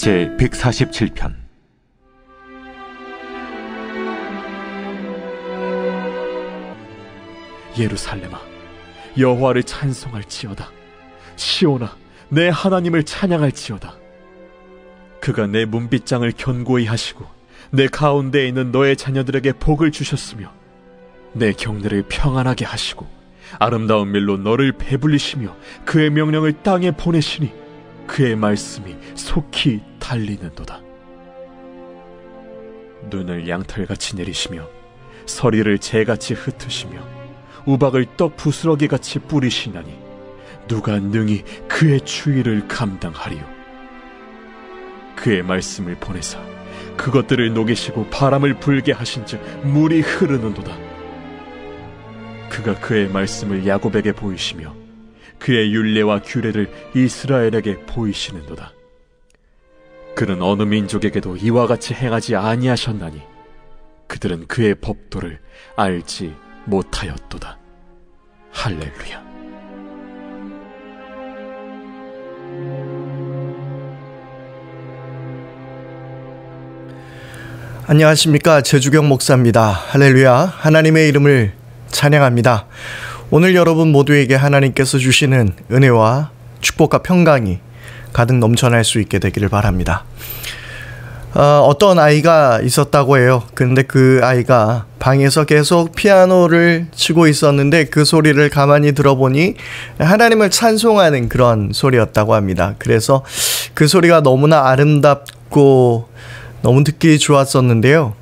제 147편. 예루살렘아, 여호와를 찬송할지어다. 시온아, 내 하나님을 찬양할지어다. 그가 내 문빗장을 견고히 하시고 내 가운데에 있는 너의 자녀들에게 복을 주셨으며 내 경내를 평안하게 하시고 아름다운 밀로 너를 배불리시며 그의 명령을 땅에 보내시니 그의 말씀이 속히 달리는도다. 눈을 양털같이 내리시며 서리를 재같이 흩으시며 우박을 떡 부스러기같이 뿌리시나니 누가 능히 그의 추위를 감당하리요. 그의 말씀을 보내사 그것들을 녹이시고 바람을 불게 하신즉 물이 흐르는도다. 그가 그의 말씀을 야곱에게 보이시며 그의 율례와 규례를 이스라엘에게 보이시는도다. 그는 어느 민족에게도 이와 같이 행하지 아니하셨나니 그들은 그의 법도를 알지 못하였도다. 할렐루야. 안녕하십니까, 제주경 목사입니다. 할렐루야. 하나님의 이름을 찬양합니다. 오늘 여러분 모두에게 하나님께서 주시는 은혜와 축복과 평강이 가득 넘쳐날 수 있게 되기를 바랍니다. 어떤 아이가 있었다고 해요. 근데 그 아이가 방에서 계속 피아노를 치고 있었는데 그 소리를 가만히 들어보니 하나님을 찬송하는 그런 소리였다고 합니다. 그래서 그 소리가 너무나 아름답고 너무 듣기 좋았었는데요.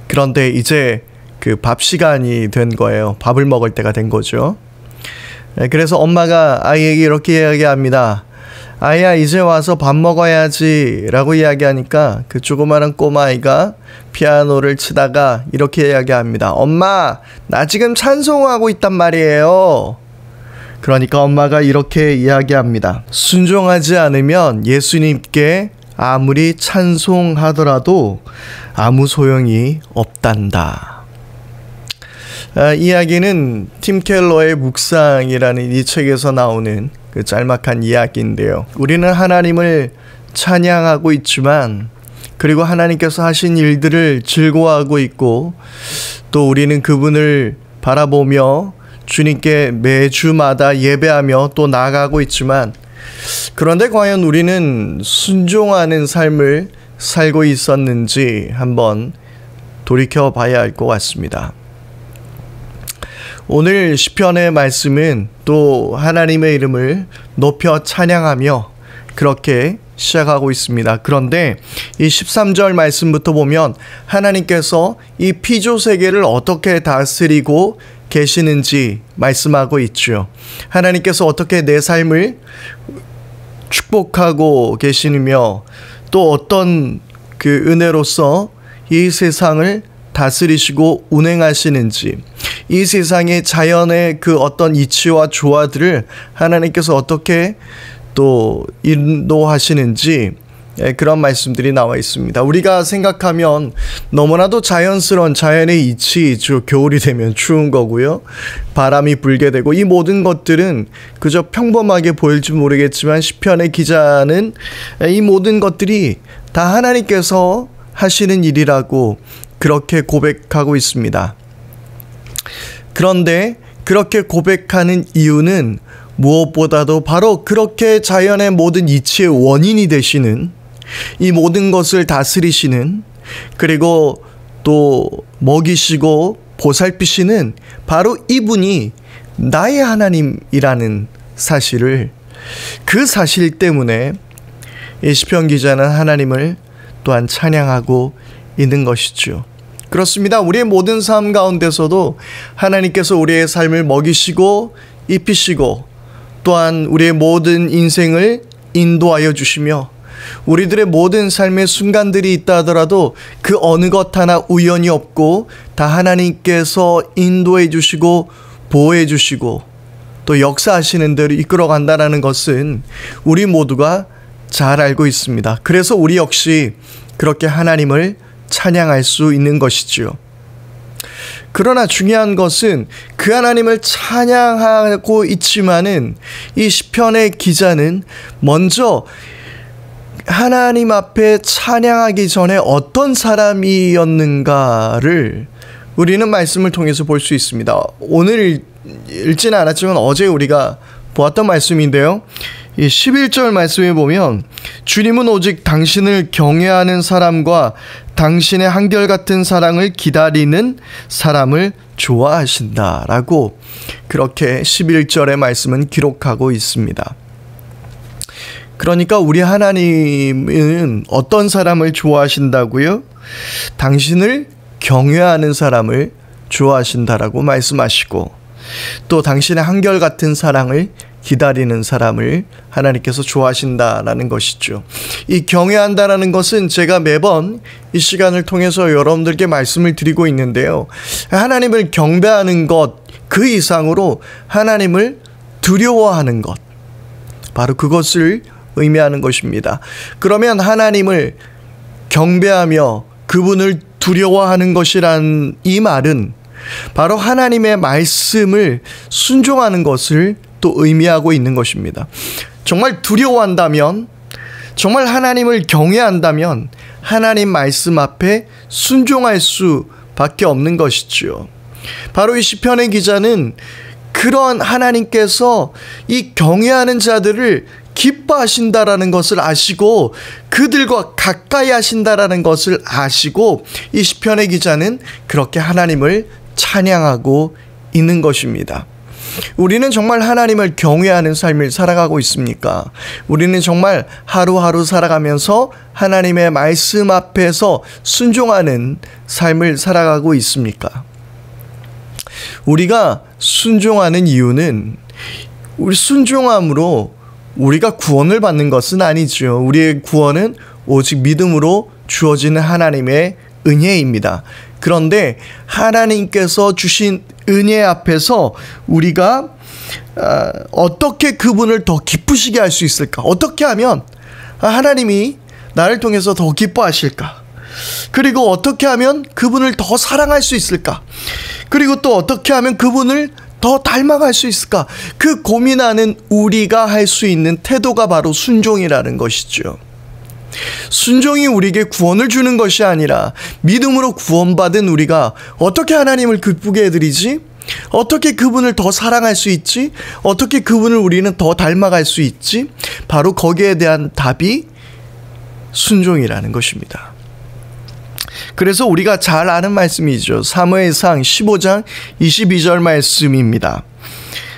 그런데 이제 그 밥 시간이 된 거예요. 밥을 먹을 때가 된 거죠. 그래서 엄마가 아이에게 이렇게 이야기합니다. 아이야, 이제 와서 밥 먹어야지 라고 이야기하니까 그 조그마한 꼬마아이가 피아노를 치다가 이렇게 이야기합니다. 엄마, 나 지금 찬송하고 있단 말이에요. 그러니까 엄마가 이렇게 이야기합니다. 순종하지 않으면 예수님께 아무리 찬송하더라도 아무 소용이 없단다. 이야기는 팀 켈러의 묵상이라는 이 책에서 나오는 그 짤막한 이야기인데요. 우리는 하나님을 찬양하고 있지만, 그리고 하나님께서 하신 일들을 즐거워하고 있고, 또 우리는 그분을 바라보며 주님께 매주마다 예배하며 또 나아가고 있지만, 그런데 과연 우리는 순종하는 삶을 살고 있었는지 한번 돌이켜 봐야 할 것 같습니다. 오늘 시편의 말씀은 또 하나님의 이름을 높여 찬양하며 그렇게 시작하고 있습니다. 그런데 이 13절 말씀부터 보면 하나님께서 이 피조세계를 어떻게 다스리고 계시는지 말씀하고 있죠. 하나님께서 어떻게 내 삶을 축복하고 계시며 또 어떤 그 은혜로서 이 세상을 다스리시고 운행하시는지, 이 세상의 자연의 그 어떤 이치와 조화들을 하나님께서 어떻게 또 인도하시는지, 그런 말씀들이 나와 있습니다. 우리가 생각하면 너무나도 자연스러운 자연의 이치죠. 겨울이 되면 추운 거고요. 바람이 불게 되고, 이 모든 것들은 그저 평범하게 보일지 모르겠지만 시편의 기자는 이 모든 것들이 다 하나님께서 하시는 일이라고 그렇게 고백하고 있습니다. 그런데 그렇게 고백하는 이유는 무엇보다도 바로 그렇게 자연의 모든 이치의 원인이 되시는, 이 모든 것을 다스리시는, 그리고 또 먹이시고 보살피시는 바로 이분이 나의 하나님이라는 사실을, 그 사실 때문에 이 시편 기자는 하나님을 또한 찬양하고 있는 것이죠. 그렇습니다. 우리의 모든 삶 가운데서도 하나님께서 우리의 삶을 먹이시고 입히시고 또한 우리의 모든 인생을 인도하여 주시며, 우리들의 모든 삶의 순간들이 있다 하더라도 그 어느 것 하나 우연이 없고 다 하나님께서 인도해 주시고 보호해 주시고 또 역사하시는 대로 이끌어 간다는 것은 우리 모두가 잘 알고 있습니다. 그래서 우리 역시 그렇게 하나님을 찬양할 수 있는 것이지요. 그러나 중요한 것은 그 하나님을 찬양하고 있지만은 이 시편의 기자는 먼저 하나님 앞에 찬양하기 전에 어떤 사람이었는가를 우리는 말씀을 통해서 볼 수 있습니다. 오늘 읽지는 않았지만 어제 우리가 보았던 말씀인데요. 이 11절 말씀에 보면 주님은 오직 당신을 경외하는 사람과 당신의 한결같은 사랑을 기다리는 사람을 좋아하신다라고 그렇게 11절의 말씀은 기록하고 있습니다. 그러니까 우리 하나님은 어떤 사람을 좋아하신다고요? 당신을 경외하는 사람을 좋아하신다라고 말씀하시고 또 당신의 한결같은 사랑을 기다리는 사람을 하나님께서 좋아하신다라는 것이죠. 이 경외한다라는 것은 제가 매번 이 시간을 통해서 여러분들께 말씀을 드리고 있는데요. 하나님을 경배하는 것 그 이상으로 하나님을 두려워하는 것, 바로 그것을 의미하는 것입니다. 그러면 하나님을 경배하며 그분을 두려워하는 것이란 이 말은 바로 하나님의 말씀을 순종하는 것을 또 의미하고 있는 것입니다. 정말 두려워한다면, 정말 하나님을 경외한다면 하나님 말씀 앞에 순종할 수밖에 없는 것이죠. 바로 이 시편의 기자는 그런 하나님께서 이 경외하는 자들을 기뻐하신다라는 것을 아시고 그들과 가까이 하신다라는 것을 아시고 이 시편의 기자는 그렇게 하나님을 찬양하고 있는 것입니다. 우리는 정말 하나님을 경외하는 삶을 살아가고 있습니까? 우리는 정말 하루하루 살아가면서 하나님의 말씀 앞에서 순종하는 삶을 살아가고 있습니까? 우리가 순종하는 이유는 우리 순종함으로 우리가 구원을 받는 것은 아니죠. 우리의 구원은 오직 믿음으로 주어지는 하나님의 은혜입니다. 그런데 하나님께서 주신 은혜 앞에서 우리가 어떻게 그분을 더 기쁘시게 할 수 있을까? 어떻게 하면 하나님이 나를 통해서 더 기뻐하실까? 그리고 어떻게 하면 그분을 더 사랑할 수 있을까? 그리고 또 어떻게 하면 그분을 더 닮아갈 수 있을까? 그 고민하는 우리가 할 수 있는 태도가 바로 순종이라는 것이죠. 순종이 우리에게 구원을 주는 것이 아니라 믿음으로 구원받은 우리가 어떻게 하나님을 기쁘게 해드리지? 어떻게 그분을 더 사랑할 수 있지? 어떻게 그분을 우리는 더 닮아갈 수 있지? 바로 거기에 대한 답이 순종이라는 것입니다. 그래서 우리가 잘 아는 말씀이죠. 사무엘상 15장 22절 말씀입니다.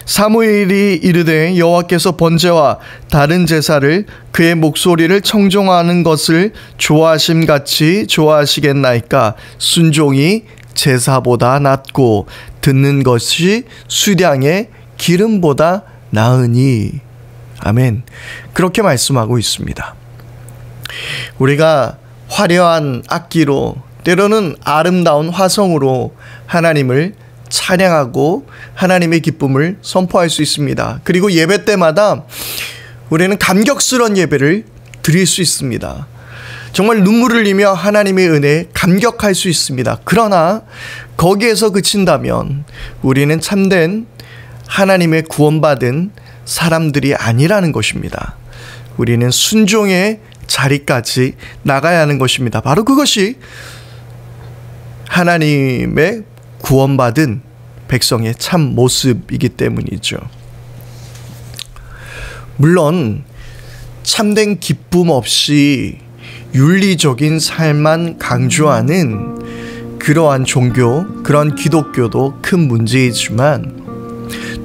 사무엘이 이르되 여호와께서 번제와 다른 제사를 그의 목소리를 청종하는 것을 좋아하심같이 좋아하시겠나이까? 순종이 제사보다 낫고 듣는 것이 수량의 기름보다 나으니. 아멘. 그렇게 말씀하고 있습니다. 우리가 화려한 악기로 때로는 아름다운 화성으로 하나님을 찬양하고 하나님의 기쁨을 선포할 수 있습니다. 그리고 예배 때마다 우리는 감격스러운 예배를 드릴 수 있습니다. 정말 눈물을 흘리며 하나님의 은혜에 감격할 수 있습니다. 그러나 거기에서 그친다면 우리는 참된 하나님의 구원받은 사람들이 아니라는 것입니다. 우리는 순종의 자리까지 나가야 하는 것입니다. 바로 그것이 하나님의 구원받은 백성의 참 모습이기 때문이죠. 물론 참된 기쁨 없이 윤리적인 삶만 강조하는 그러한 종교, 그런 기독교도 큰 문제이지만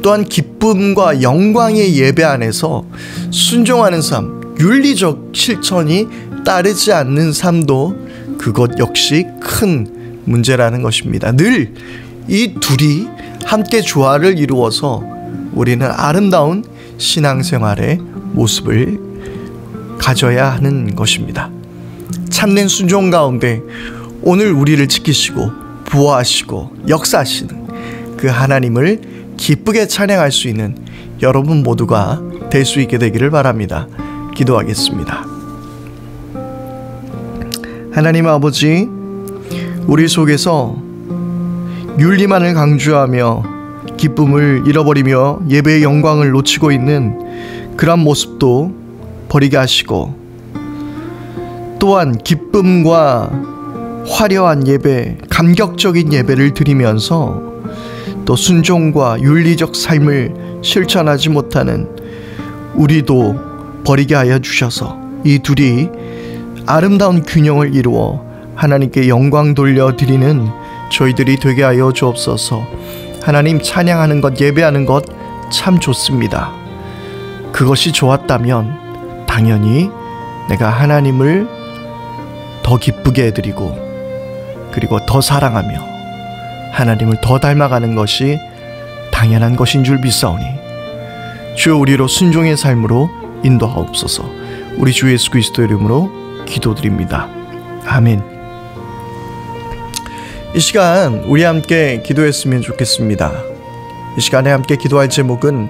또한 기쁨과 영광의 예배 안에서 순종하는 삶, 윤리적 실천이 따르지 않는 삶도 그것 역시 큰 문제라는 것입니다. 늘 이 둘이 함께 조화를 이루어서 우리는 아름다운 신앙생활의 모습을 가져야 하는 것입니다. 참된 순종 가운데 오늘 우리를 지키시고 보호하시고 역사하시는 그 하나님을 기쁘게 찬양할 수 있는 여러분 모두가 될 수 있게 되기를 바랍니다. 기도하겠습니다. 하나님 아버지, 우리 속에서 윤리만을 강조하며 기쁨을 잃어버리며 예배의 영광을 놓치고 있는 그런 모습도 버리게 하시고 또한 기쁨과 화려한 예배, 감격적인 예배를 드리면서 또 순종과 윤리적 삶을 실천하지 못하는 우리도 버리게 하여 주셔서 이 둘이 아름다운 균형을 이루어 하나님께 영광 돌려드리는 저희들이 되게 하여 주옵소서. 하나님 찬양하는 것, 예배하는 것 참 좋습니다. 그것이 좋았다면 당연히 내가 하나님을 더 기쁘게 해드리고 그리고 더 사랑하며 하나님을 더 닮아가는 것이 당연한 것인 줄 믿사오니 주여 우리로 순종의 삶으로 인도하옵소서. 우리 주 예수 그리스도의 이름으로 기도드립니다. 아멘. 이 시간 우리 함께 기도했으면 좋겠습니다. 이 시간에 함께 기도할 제목은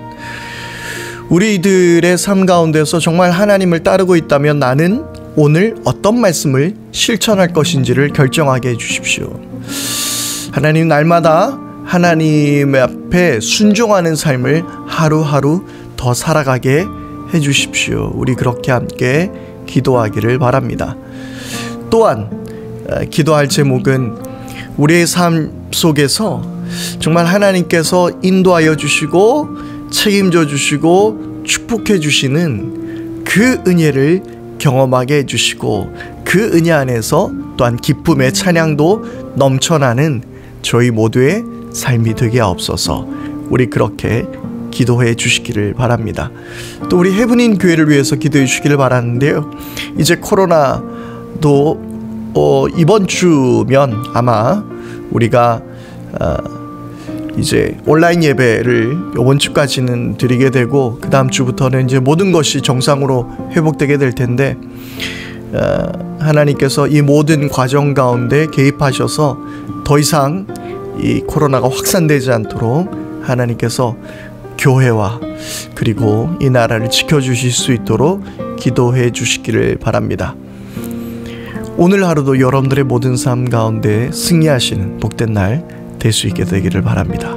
우리들의 삶 가운데서 정말 하나님을 따르고 있다면 나는 오늘 어떤 말씀을 실천할 것인지를 결정하게 해주십시오. 하나님, 날마다 하나님 앞에 순종하는 삶을 하루하루 더 살아가게 해주십시오. 우리 그렇게 함께 기도하기를 바랍니다. 또한 기도할 제목은 우리의 삶 속에서 정말 하나님께서 인도하여 주시고 책임져 주시고 축복해 주시는 그 은혜를 경험하게 해주시고 그 은혜 안에서 또한 기쁨의 찬양도 넘쳐나는 저희 모두의 삶이 되게 하옵소서. 우리 그렇게 기도해 주시기를 바랍니다. 또 우리 헤브닌 교회를 위해서 기도해 주시기를 바라는데요. 이제 코로나도 이번 주면 아마 우리가 이제 온라인 예배를 이번 주까지는 드리게 되고 그 다음 주부터는 이제 모든 것이 정상으로 회복되게 될 텐데 하나님께서 이 모든 과정 가운데 개입하셔서 더 이상 이 코로나가 확산되지 않도록 하나님께서 교회와 그리고 이 나라를 지켜주실 수 있도록 기도해 주시기를 바랍니다. 오늘 하루도 여러분들의 모든 삶 가운데 승리하시는 복된 날 될 수 있게 되기를 바랍니다.